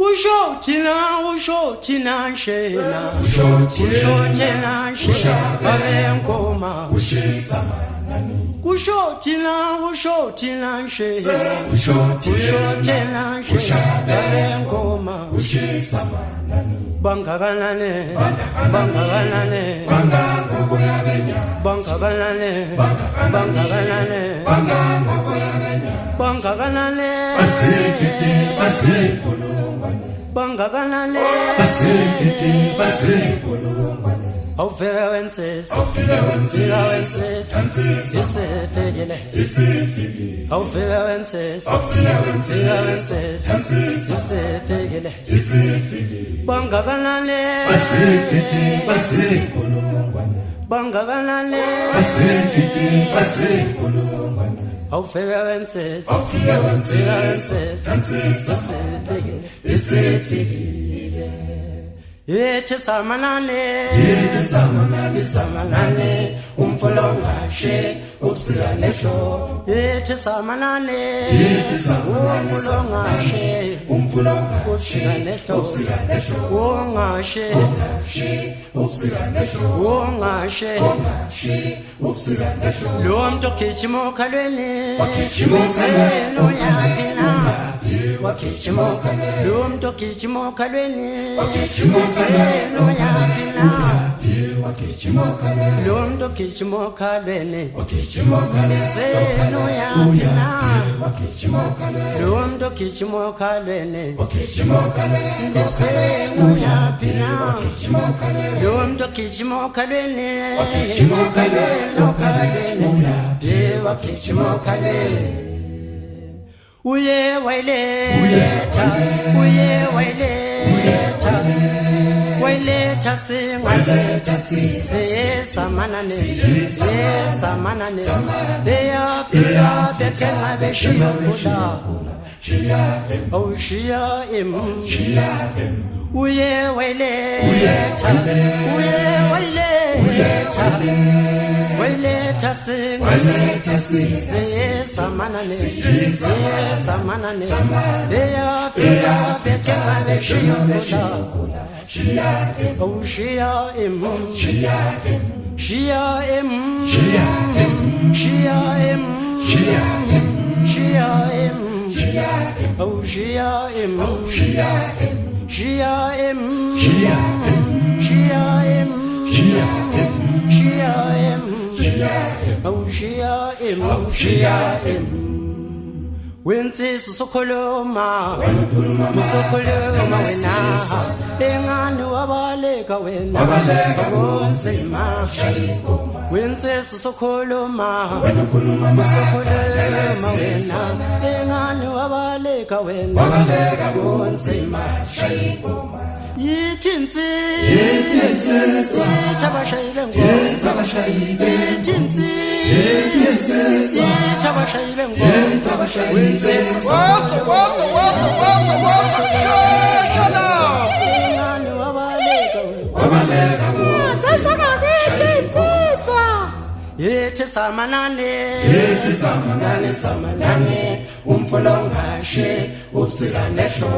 Usho tina shena Usho tina shena Babenkoma Usho tina shena Usho tina shena Babenkoma Bangaganane Bangaganane Bangaganane Bangaganane Bangaganane Bangaganale Aufhören wenses Aufhören wenses Bangaganale Bangaganale Aufhören wenses Yethi samanane umfolongashe ubsikanehlo Yethi samanane umfolongashe ubsikanehlo ungashe lo muntu ogijima okhalweni wakijima wakijimoka lo muntu ogijima okhalweni wakijimoka lo muntu ogijima okhalweni wakijimoka seno yapina lo muntu ogijima okhalweni wakijimoka seno yapina lo muntu ogijima okhalweni wakijima okhalweni Uye waileta samanane beya pika bekenga beshiyakula oh shiya em uye waileta samanane beya pika bekenga beshiyakula oh Shia em oh Shia em Wensis sokoloma musokoloma wena engani wabaleka wena wonsima wensis sokoloma musokoloma wena engani wabaleka wena wonsima Yitinsi tabashayile ngo yitinsi tabashayile ngo Yethi samanane umfolongashe ubsikanehlo